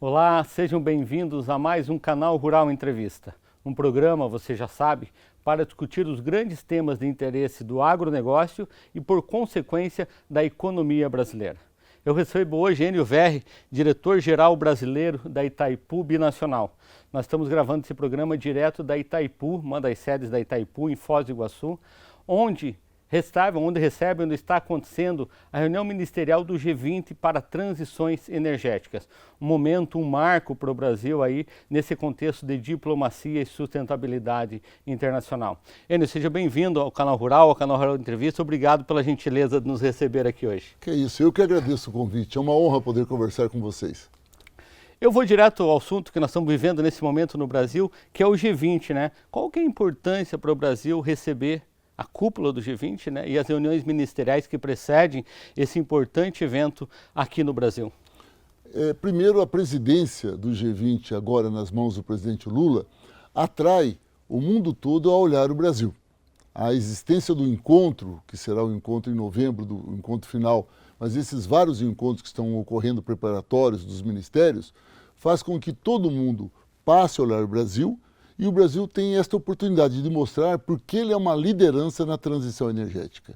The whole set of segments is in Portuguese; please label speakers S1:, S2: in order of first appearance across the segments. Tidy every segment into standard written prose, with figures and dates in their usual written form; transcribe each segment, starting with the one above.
S1: Olá, sejam bem-vindos a mais um Canal Rural Entrevista. Um programa, você já sabe, para discutir os grandes temas de interesse do agronegócio e, por consequência, da economia brasileira. Eu recebo hoje Enio Verri, diretor-geral brasileiro da Itaipu Binacional. Nós estamos gravando esse programa direto da Itaipu, uma das sedes da Itaipu, em Foz do Iguaçu, onde está acontecendo a reunião ministerial do G20 para transições energéticas. Um momento, um marco para o Brasil aí nesse contexto de diplomacia e sustentabilidade internacional. Enio, seja bem-vindo ao Canal Rural Entrevista. Obrigado pela gentileza de nos receber aqui hoje.
S2: Que isso, eu que agradeço o convite. É uma honra poder conversar com vocês.
S1: Eu vou direto ao assunto que nós estamos vivendo nesse momento no Brasil, que é o G20, né? Qual que é a importância para o Brasil receber a cúpula do G20, né, e as reuniões ministeriais que precedem esse importante evento aqui no Brasil?
S2: Primeiro, a presidência do G20, agora nas mãos do presidente Lula, atrai o mundo todo a olhar o Brasil. A existência do encontro, que será o encontro em novembro, do encontro final, mas esses vários encontros que estão ocorrendo preparatórios dos ministérios, faz com que todo mundo passe a olhar o Brasil. E o Brasil tem esta oportunidade de mostrar porque ele é uma liderança na transição energética.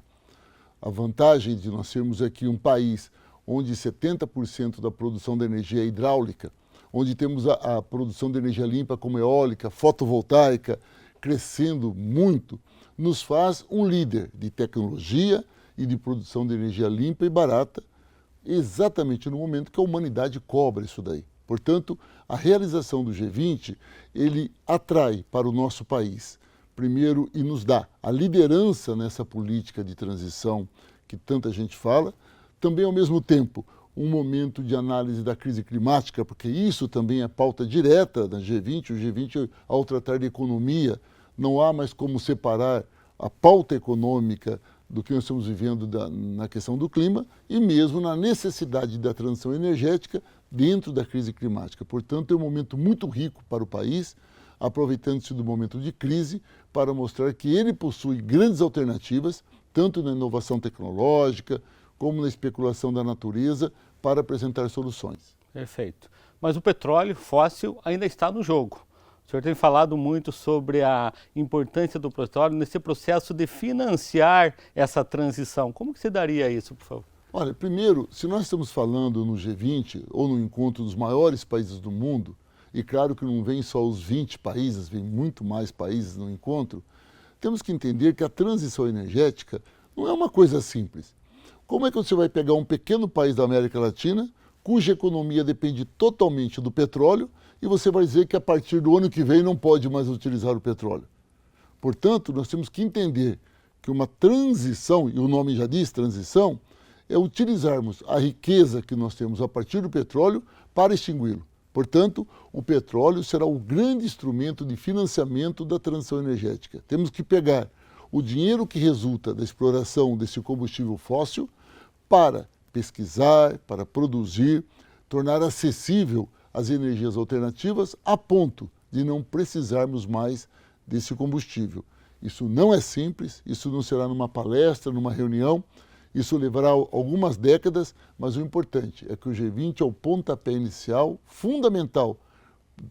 S2: A vantagem de nós sermos aqui um país onde 70% da produção de energia é hidráulica, onde temos a produção de energia limpa como eólica, fotovoltaica, crescendo muito, nos faz um líder de tecnologia e de produção de energia limpa e barata, exatamente no momento que a humanidade cobra isso daí. Portanto, a realização do G20, ele atrai para o nosso país, primeiro, e nos dá a liderança nessa política de transição que tanta gente fala, também, ao mesmo tempo, um momento de análise da crise climática, porque isso também é pauta direta da G20. O G20, ao tratar de economia, não há mais como separar a pauta econômica do que nós estamos vivendo na questão do clima e mesmo na necessidade da transição energética dentro da crise climática. Portanto, é um momento muito rico para o país, aproveitando-se do momento de crise para mostrar que ele possui grandes alternativas, tanto na inovação tecnológica como na especulação da natureza, para apresentar soluções.
S1: Perfeito. Mas o petróleo fóssil ainda está no jogo. O senhor tem falado muito sobre a importância do petróleo nesse processo de financiar essa transição. Como que se daria isso, por favor?
S2: Olha, primeiro, se nós estamos falando no G20 ou no encontro dos maiores países do mundo, e claro que não vem só os 20 países, vem muito mais países no encontro, temos que entender que a transição energética não é uma coisa simples. Como é que você vai pegar um pequeno país da América Latina, cuja economia depende totalmente do petróleo, e você vai dizer que a partir do ano que vem não pode mais utilizar o petróleo? Portanto, nós temos que entender que uma transição, e o nome já diz transição, é utilizarmos a riqueza que nós temos a partir do petróleo para extingui-lo. Portanto, o petróleo será o grande instrumento de financiamento da transição energética. Temos que pegar o dinheiro que resulta da exploração desse combustível fóssil para pesquisar, para produzir, tornar acessível as energias alternativas a ponto de não precisarmos mais desse combustível. Isso não é simples, isso não será numa palestra, numa reunião. Isso levará algumas décadas, mas o importante é que o G20 é o pontapé inicial fundamental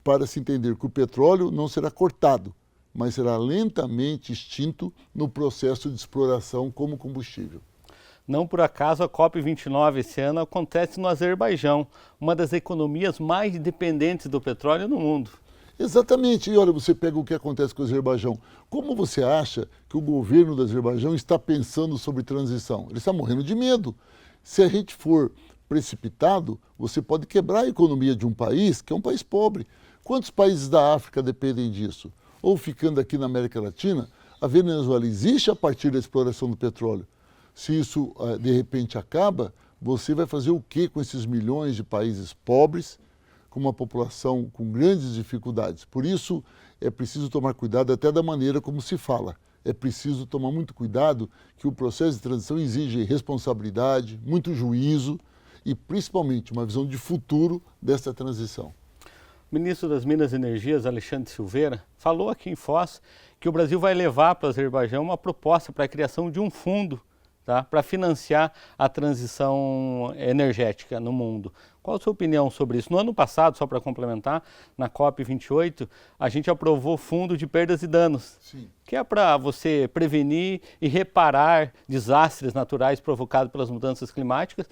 S2: para se entender que o petróleo não será cortado, mas será lentamente extinto no processo de exploração como combustível.
S1: Não por acaso a COP29 esse ano acontece no Azerbaijão, uma das economias mais dependentes do petróleo no mundo.
S2: Exatamente. E olha, você pega o que acontece com o Azerbaijão. Como você acha que o governo do Azerbaijão está pensando sobre transição? Ele está morrendo de medo. Se a gente for precipitado, você pode quebrar a economia de um país que é um país pobre. Quantos países da África dependem disso? Ou ficando aqui na América Latina, a Venezuela existe a partir da exploração do petróleo. Se isso de repente acaba, você vai fazer o que com esses milhões de países pobres, com uma população com grandes dificuldades? Por isso, é preciso tomar cuidado até da maneira como se fala. É preciso tomar muito cuidado que o processo de transição exige responsabilidade, muito juízo e, principalmente, uma visão de futuro dessa transição.
S1: O ministro das Minas e Energias, Alexandre Silveira, falou aqui em Foz que o Brasil vai levar para o Azerbaijão uma proposta para a criação de um fundo, tá, para financiar a transição energética no mundo. Qual a sua opinião sobre isso? No ano passado, só para complementar, na COP28, a gente aprovou fundo de perdas e danos,
S2: Sim.
S1: que é para você prevenir e reparar desastres naturais provocados pelas mudanças climáticas.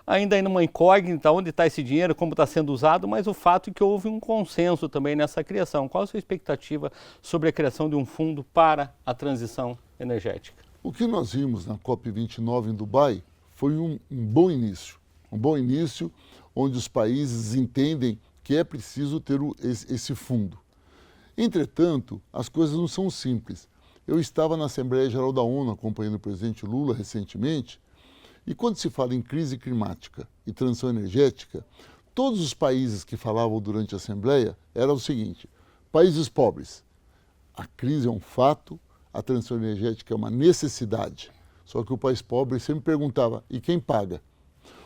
S1: Ainda numa incógnita onde está esse dinheiro, como está sendo usado, mas o fato é que houve um consenso também nessa criação. Qual a sua expectativa sobre a criação de um fundo para a transição energética?
S2: O que nós vimos na COP29 em Dubai foi um bom início. Um bom início onde os países entendem que é preciso ter esse fundo. Entretanto, as coisas não são simples. Eu estava na Assembleia Geral da ONU acompanhando o presidente Lula recentemente, e quando se fala em crise climática e transição energética, todos os países que falavam durante a Assembleia eram o seguinte: países pobres, a crise é um fato, a transição energética é uma necessidade. Só que o país pobre sempre perguntava, e quem paga?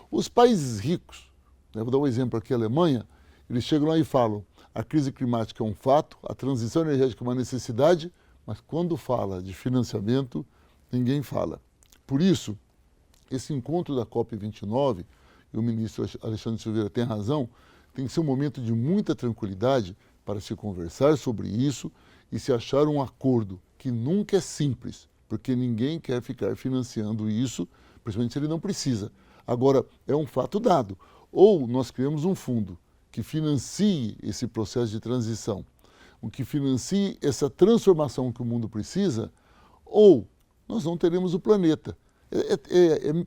S2: Os países ricos, vou dar um exemplo aqui, a Alemanha, eles chegam lá e falam, a crise climática é um fato, a transição energética é uma necessidade, mas quando fala de financiamento, ninguém fala. Por isso, esse encontro da COP29, e o ministro Alexandre Silveira tem razão, tem que ser um momento de muita tranquilidade para se conversar sobre isso e se achar um acordo que nunca é simples, porque ninguém quer ficar financiando isso, principalmente se ele não precisa. Agora, é um fato dado. Ou nós criamos um fundo que financie esse processo de transição, que financie essa transformação que o mundo precisa, ou nós não teremos o planeta.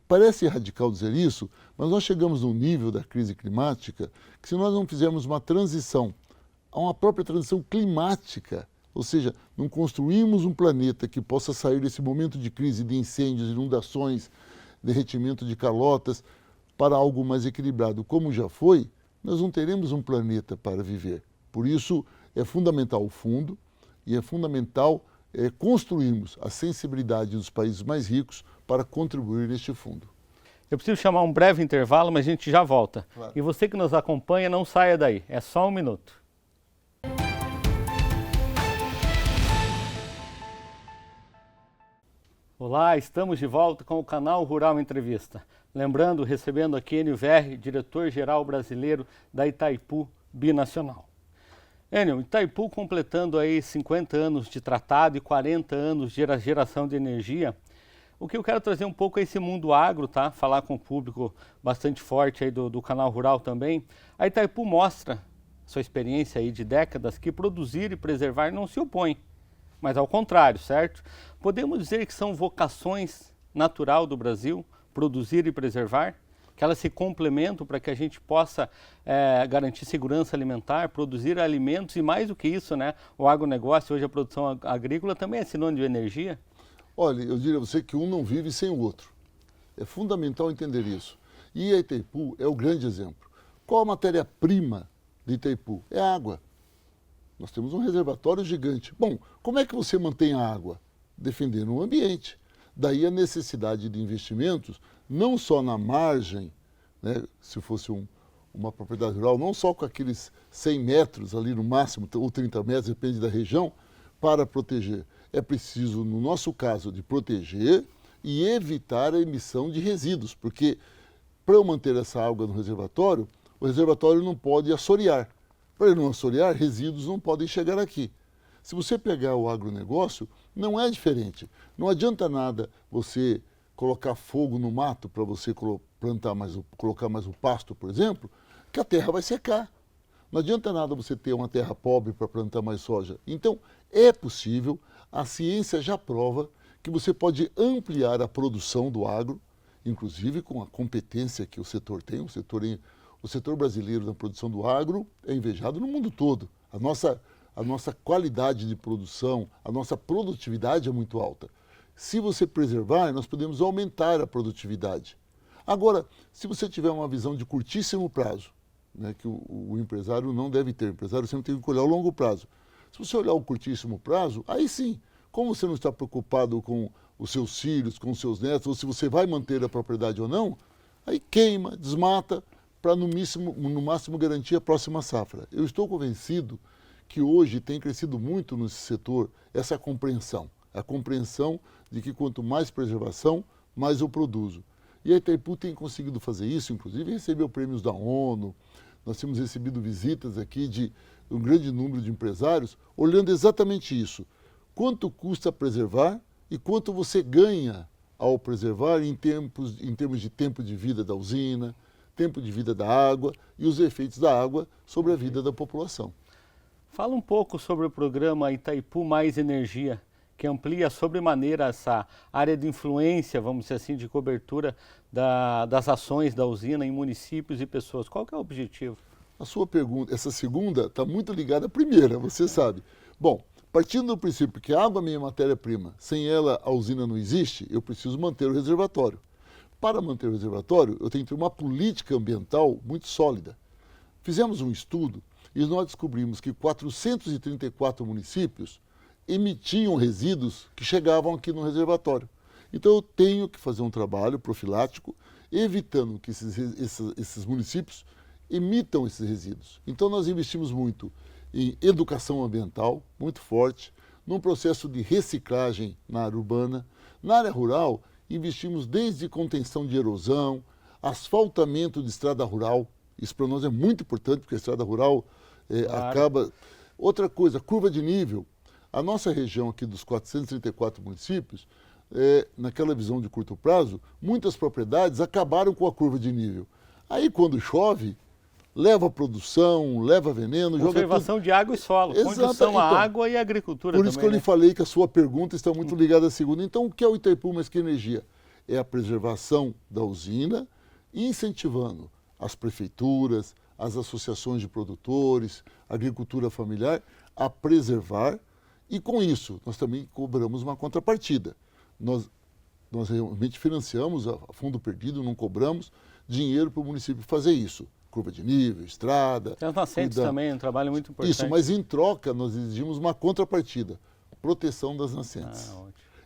S2: Parece radical dizer isso, mas nós chegamos num nível da crise climática que se nós não fizermos uma transição, a uma própria transição climática, ou seja, não construirmos um planeta que possa sair desse momento de crise, de incêndios, inundações, derretimento de calotas, para algo mais equilibrado, como já foi, nós não teremos um planeta para viver. Por isso, é fundamental o fundo e é fundamental construirmos a sensibilidade dos países mais ricos para contribuir neste fundo.
S1: Eu preciso chamar um breve intervalo, mas a gente já volta. Claro. E você que nos acompanha, não saia daí, é só um minuto. Olá, estamos de volta com o canal Rural Entrevista. Lembrando, recebendo aqui Enio Verri, diretor-geral brasileiro da Itaipu Binacional. Enio, Itaipu completando aí 50 anos de tratado e 40 anos de geração de energia. O que eu quero trazer um pouco é esse mundo agro, tá? Falar com o público bastante forte aí do canal Rural também. A Itaipu mostra sua experiência aí de décadas que produzir e preservar não se opõe, mas ao contrário, certo? Podemos dizer que são vocações natural do Brasil, produzir e preservar, que elas se complementam para que a gente possa garantir segurança alimentar, produzir alimentos e mais do que isso, né? O agronegócio, hoje a produção agrícola também é sinônimo de energia.
S2: Olha, eu diria a você que um não vive sem o outro. É fundamental entender isso. E a Itaipu é o grande exemplo. Qual a matéria-prima de Itaipu? É a água. Nós temos um reservatório gigante. Bom, como é que você mantém a água? Defendendo o ambiente. Daí a necessidade de investimentos, não só na margem, né, se fosse uma propriedade rural, não só com aqueles 100 metros ali no máximo, ou 30 metros, depende da região, para proteger. É preciso, no nosso caso, de proteger e evitar a emissão de resíduos, porque para eu manter essa água no reservatório, o reservatório não pode assorear. Para ele não assorear, resíduos não podem chegar aqui. Se você pegar o agronegócio, não é diferente. Não adianta nada você colocar fogo no mato para você colocar mais o pasto, por exemplo, que a terra vai secar. Não adianta nada você ter uma terra pobre para plantar mais soja. Então, é possível, a ciência já prova que você pode ampliar a produção do agro, inclusive com a competência que o setor tem. O setor brasileiro na produção do agro é invejado no mundo todo. A nossa qualidade de produção, a nossa produtividade é muito alta. Se você preservar, nós podemos aumentar a produtividade. Agora, se você tiver uma visão de curtíssimo prazo, né, que o empresário não deve ter, o empresário sempre tem que olhar o longo prazo. Se você olhar o curtíssimo prazo, aí sim, como você não está preocupado com os seus filhos, com os seus netos, ou se você vai manter a propriedade ou não, aí queima, desmata, para no máximo garantir a próxima safra. Eu estou convencido que hoje tem crescido muito nesse setor essa compreensão, a compreensão de que quanto mais preservação, mais eu produzo. E a Itaipu tem conseguido fazer isso, inclusive recebeu prêmios da ONU, nós temos recebido visitas aqui de um grande número de empresários, olhando exatamente isso. Quanto custa preservar e quanto você ganha ao preservar em termos de tempo de vida da usina, tempo de vida da água e os efeitos da água sobre a vida da população.
S1: Fala um pouco sobre o programa Itaipu Mais Energia, que amplia sobremaneira essa área de influência, vamos dizer assim, de cobertura das ações da usina em municípios e pessoas. Qual que é o objetivo?
S2: A sua pergunta, essa segunda, está muito ligada à primeira, você sabe. Bom, partindo do princípio que a água é minha matéria-prima, sem ela a usina não existe, eu preciso manter o reservatório. Para manter o reservatório, eu tenho que ter uma política ambiental muito sólida. Fizemos um estudo e nós descobrimos que 434 municípios emitiam resíduos que chegavam aqui no reservatório. Então eu tenho que fazer um trabalho profilático, evitando que esses municípios emitam esses resíduos. Então nós investimos muito em educação ambiental, muito forte, num processo de reciclagem na área urbana. Na área rural, investimos desde contenção de erosão, asfaltamento de estrada rural. Isso para nós é muito importante, porque a estrada rural acaba... Outra coisa, curva de nível. A nossa região aqui dos 434 municípios, naquela visão de curto prazo, muitas propriedades acabaram com a curva de nível. Aí quando chove, leva produção, leva veneno,
S1: conservação de água e solo, condição à água e agricultura também.
S2: Por isso que eu lhe falei que a sua pergunta está muito ligada à segunda. Então, o que é o Itaipu Mais Que Energia? É a preservação da usina, incentivando as prefeituras, as associações de produtores, a agricultura familiar a preservar, e com isso nós também cobramos uma contrapartida. Nós realmente financiamos a fundo perdido, não cobramos dinheiro para o município fazer isso. Curva de nível, estrada...
S1: Tem as nascentes também, um trabalho muito importante.
S2: Isso, mas em troca nós exigimos uma contrapartida, proteção das nascentes.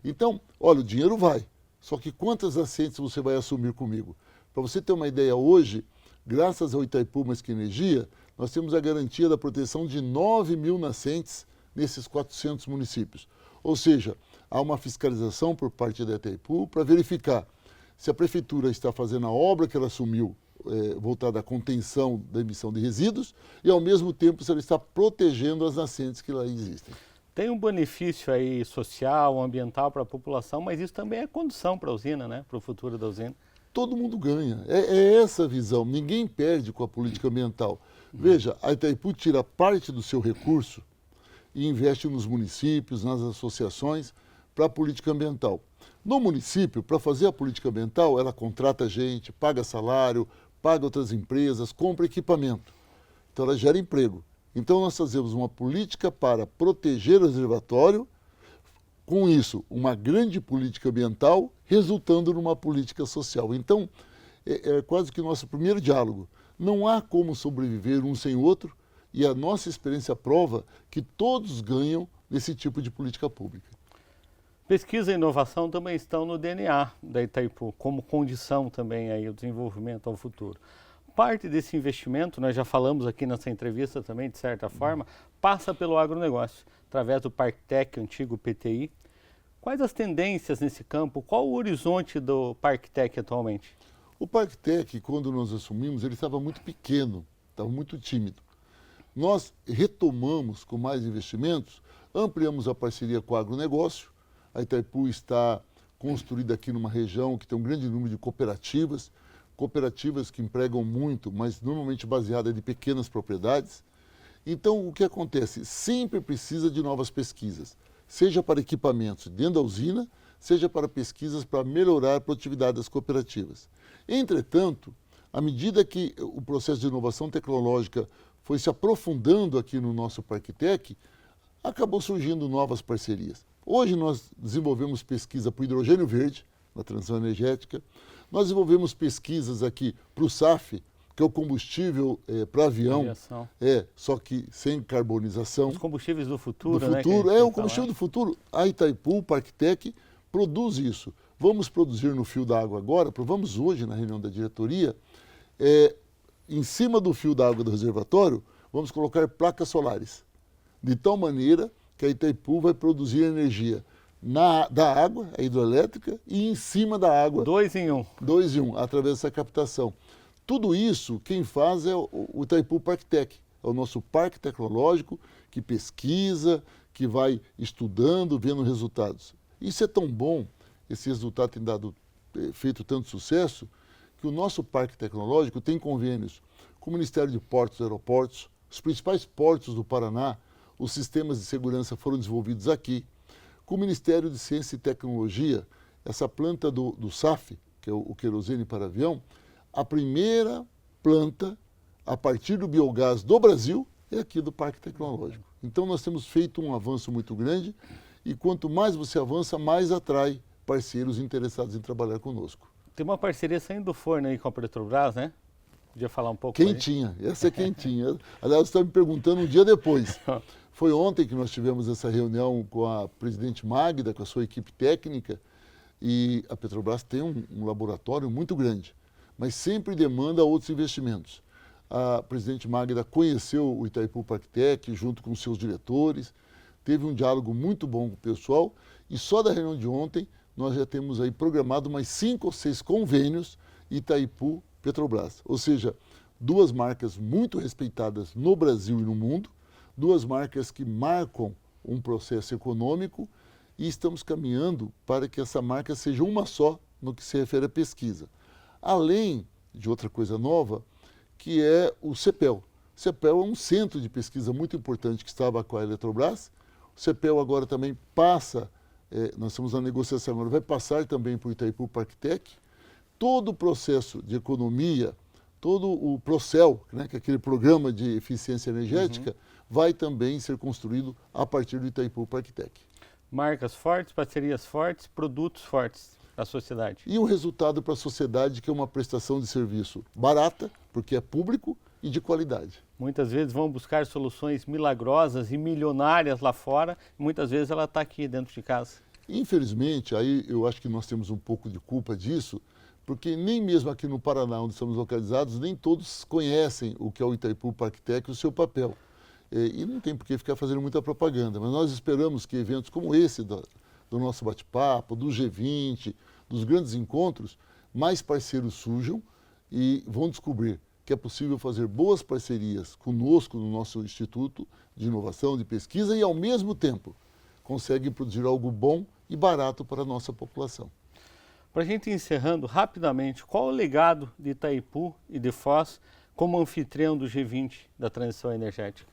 S2: Então, olha, o dinheiro vai, só que quantas nascentes você vai assumir comigo? Para você ter uma ideia, hoje, graças ao Itaipu Mais Que Energia, nós temos a garantia da proteção de 9.000 nascentes nesses 400 municípios. Ou seja, há uma fiscalização por parte da Itaipu para verificar se a prefeitura está fazendo a obra que ela assumiu, voltada à contenção da emissão de resíduos, e ao mesmo tempo se ela está protegendo as nascentes que lá existem.
S1: Tem um benefício aí social, ambiental para a população, mas isso também é condição para a usina, né? Para o futuro da usina.
S2: Todo mundo ganha. É essa a visão. Ninguém perde com a política ambiental. Veja, a Itaipu tira parte do seu recurso e investe nos municípios, nas associações, para a política ambiental. No município, para fazer a política ambiental, ela contrata gente, paga salário, paga outras empresas, compra equipamento. Então ela gera emprego. Então nós fazemos uma política para proteger o reservatório, com isso uma grande política ambiental, resultando numa política social. Então é quase que nosso primeiro diálogo. Não há como sobreviver um sem o outro, e a nossa experiência prova que todos ganham nesse tipo de política pública.
S1: Pesquisa e inovação também estão no DNA da Itaipu, como condição também aí o desenvolvimento ao futuro. Parte desse investimento, nós já falamos aqui nessa entrevista também, de certa forma, passa pelo agronegócio, através do ParkTech, antigo PTI. Quais as tendências nesse campo? Qual o horizonte do ParkTech atualmente?
S2: O ParkTech, quando nós assumimos, ele estava muito pequeno, estava muito tímido. Nós retomamos com mais investimentos, ampliamos a parceria com o agronegócio. A Itaipu está construída aqui numa região que tem um grande número de cooperativas que empregam muito, mas normalmente baseada em pequenas propriedades. Então, o que acontece? Sempre precisa de novas pesquisas, seja para equipamentos dentro da usina, seja para pesquisas para melhorar a produtividade das cooperativas. Entretanto, à medida que o processo de inovação tecnológica foi se aprofundando aqui no nosso ParkTech, acabou surgindo novas parcerias. Hoje nós desenvolvemos pesquisa para o hidrogênio verde, na transição energética. Nós desenvolvemos pesquisas aqui para o SAF, que é o combustível para avião, só que sem carbonização.
S1: Os combustíveis do futuro,
S2: né? O combustível do futuro. A Itaipu, o ParkTech, produz isso. Vamos produzir no fio d'água agora, provamos hoje na reunião da diretoria, em cima do fio d'água do reservatório, vamos colocar placas solares, de tal maneira que a Itaipu vai produzir energia da água, a hidroelétrica, e em cima da água.
S1: 2 em 1.
S2: 2 em 1, através dessa captação. Tudo isso, quem faz é o Itaipu Parktec, é o nosso parque tecnológico que pesquisa, que vai estudando, vendo resultados. Isso é tão bom, esse resultado tem feito tanto sucesso, que o nosso parque tecnológico tem convênios com o Ministério de Portos e Aeroportos, os principais portos do Paraná, os sistemas de segurança foram desenvolvidos aqui, com o Ministério de Ciência e Tecnologia, essa planta do SAF, que é o querosene para avião, a primeira planta a partir do biogás do Brasil é aqui do Parque Tecnológico. Então nós temos feito um avanço muito grande e quanto mais você avança, mais atrai parceiros interessados em trabalhar conosco.
S1: Tem uma parceria saindo do forno aí com a Petrobras, né? Podia falar um pouco
S2: Quentinha, essa é quentinha. Aliás, você está me perguntando um dia depois. Foi ontem que nós tivemos essa reunião com a presidente Magda, com a sua equipe técnica, e a Petrobras tem um laboratório muito grande, mas sempre demanda outros investimentos. A presidente Magda conheceu o Itaipu Parktec junto com seus diretores, teve um diálogo muito bom com o pessoal e só da reunião de ontem nós já temos aí programado mais 5 ou 6 convênios Itaipu-Petrobras. Ou seja, 2 marcas muito respeitadas no Brasil e no mundo, 2 marcas que marcam um processo econômico e estamos caminhando para que essa marca seja uma só no que se refere à pesquisa. Além de outra coisa nova, que é o CEPEL. O CEPEL é um centro de pesquisa muito importante que estava com a Eletrobras. O CEPEL agora também passa, nós estamos na negociação agora, vai passar também para o Itaipu Parktec. Todo o processo de economia, todo o Procel, né, que é aquele programa de eficiência energética, vai também ser construído a partir do Itaipu Parktec.
S1: Marcas fortes, parcerias fortes, produtos fortes para a sociedade.
S2: E o resultado para a sociedade, que é uma prestação de serviço barata, porque é público, e de qualidade.
S1: Muitas vezes vão buscar soluções milagrosas e milionárias lá fora, e muitas vezes ela está aqui dentro de casa.
S2: Infelizmente, aí eu acho que nós temos um pouco de culpa disso, porque nem mesmo aqui no Paraná, onde estamos localizados, nem todos conhecem o que é o Itaipu Parktec e o seu papel. E não tem por que ficar fazendo muita propaganda, mas nós esperamos que eventos como esse do nosso bate-papo, do G20, dos grandes encontros, mais parceiros surjam e vão descobrir que é possível fazer boas parcerias conosco no nosso Instituto de Inovação, de Pesquisa e, ao mesmo tempo, conseguem produzir algo bom e barato para a nossa população.
S1: Para a gente ir encerrando rapidamente, qual o legado de Itaipu e de Foz como anfitrião do G20 da transição energética?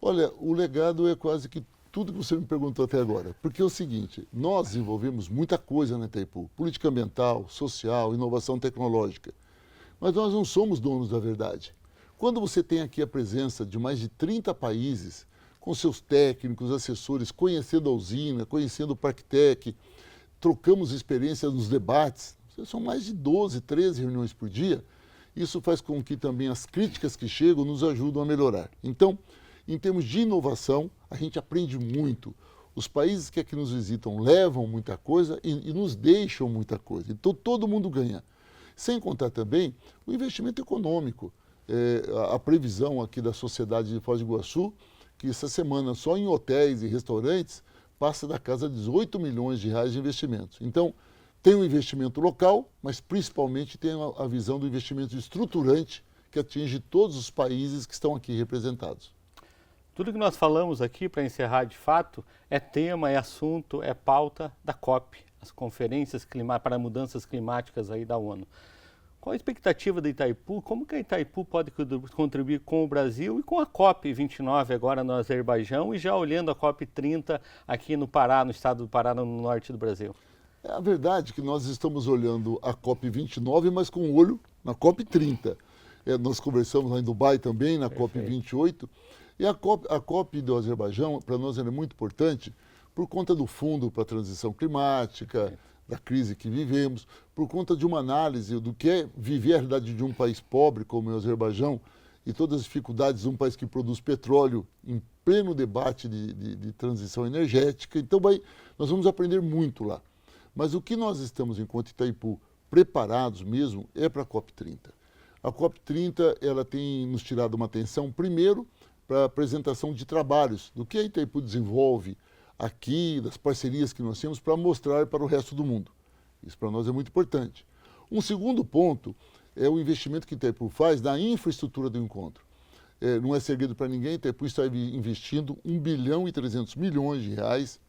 S2: Olha, o legado é quase que tudo que você me perguntou até agora. Porque é o seguinte, nós desenvolvemos muita coisa na Itaipu, política ambiental, social, inovação tecnológica. Mas nós não somos donos da verdade. Quando você tem aqui a presença de mais de 30 países, com seus técnicos, assessores, conhecendo a usina, conhecendo o Parktec, trocamos experiências nos debates, são mais de 12, 13 reuniões por dia, isso faz com que também as críticas que chegam nos ajudam a melhorar. Então, em termos de inovação, a gente aprende muito. Os países que aqui nos visitam levam muita coisa e nos deixam muita coisa. Então, todo mundo ganha. Sem contar também o investimento econômico. A previsão aqui da Sociedade de Foz do Iguaçu, que essa semana só em hotéis e restaurantes passa da casa de 18 milhões de reais de investimentos. Então, tem um investimento local, mas principalmente tem a visão do investimento estruturante que atinge todos os países que estão aqui representados.
S1: Tudo que nós falamos aqui, para encerrar de fato, é tema, é assunto, é pauta da COP, as conferências para mudanças climáticas aí da ONU. Qual a expectativa da Itaipu? Como que a Itaipu pode contribuir com o Brasil e com a COP29 agora no Azerbaijão e já olhando a COP30 aqui no Pará, no estado do Pará, no norte do Brasil?
S2: É a verdade que nós estamos olhando a COP29, mas com o olho na COP30. Nós conversamos lá em Dubai também, na COP28. E a COP do Azerbaijão, para nós, é muito importante por conta do Fundo para a Transição Climática, da crise que vivemos, por conta de uma análise do que é viver a realidade de um país pobre como é o Azerbaijão e todas as dificuldades de um país que produz petróleo em pleno debate de transição energética. Então, nós vamos aprender muito lá. Mas o que nós estamos, enquanto Itaipu, preparados mesmo, é para a COP30. A COP30 ela tem nos tirado uma atenção, primeiro, para a apresentação de trabalhos, do que a Itaipu desenvolve aqui, das parcerias que nós temos para mostrar para o resto do mundo. Isso para nós é muito importante. Um segundo ponto é o investimento que a Itaipu faz na infraestrutura do encontro. Não é segredo para ninguém, a Itaipu está investindo 1 bilhão e 300 milhões de reais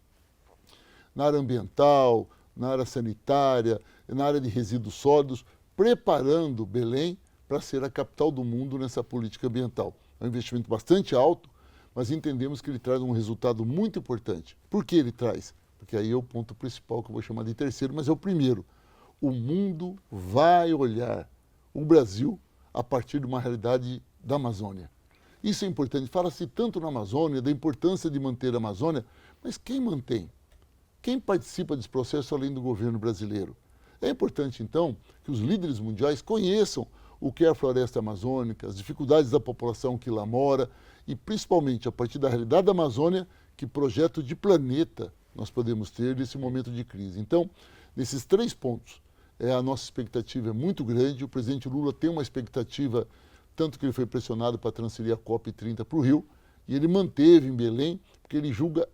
S2: na área ambiental, na área sanitária, na área de resíduos sólidos, preparando Belém para ser a capital do mundo nessa política ambiental. É um investimento bastante alto, mas entendemos que ele traz um resultado muito importante. Por que ele traz? Porque aí é o ponto principal que eu vou chamar de terceiro, mas é o primeiro. O mundo vai olhar o Brasil a partir de uma realidade da Amazônia. Isso é importante. Fala-se tanto na Amazônia, da importância de manter a Amazônia, mas quem mantém? Quem participa desse processo além do governo brasileiro? É importante, então, que os líderes mundiais conheçam o que é a floresta amazônica, as dificuldades da população que lá mora e, principalmente, a partir da realidade da Amazônia, que projeto de planeta nós podemos ter nesse momento de crise. Então, nesses 3 pontos, a nossa expectativa é muito grande. O presidente Lula tem uma expectativa, tanto que ele foi pressionado para transferir a COP30 para o Rio, e ele manteve em Belém, porque ele julga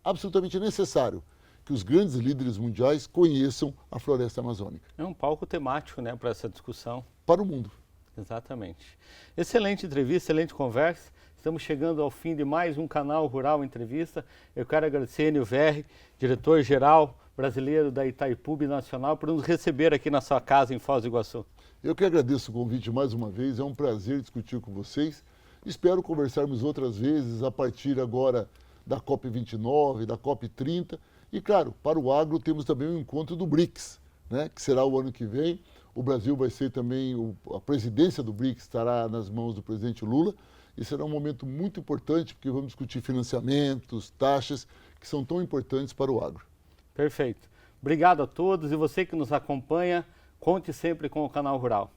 S2: absolutamente necessário que os grandes líderes mundiais conheçam a floresta amazônica.
S1: É um palco temático, né, para essa discussão.
S2: Para o mundo.
S1: Exatamente. Excelente entrevista, excelente conversa. Estamos chegando ao fim de mais um Canal Rural Entrevista. Eu quero agradecer a Enio Verri, diretor-geral brasileiro da Itaipu Binacional, por nos receber aqui na sua casa em Foz do Iguaçu.
S2: Eu que agradeço o convite mais uma vez, é um prazer discutir com vocês. Espero conversarmos outras vezes a partir agora da COP29, da COP30. E, claro, para o agro temos também o encontro do BRICS, né, que será o ano que vem. O Brasil vai ser também, a presidência do BRICS estará nas mãos do presidente Lula. E será um momento muito importante, porque vamos discutir financiamentos, taxas, que são tão importantes para o agro.
S1: Perfeito. Obrigado a todos e você que nos acompanha, conte sempre com o Canal Rural.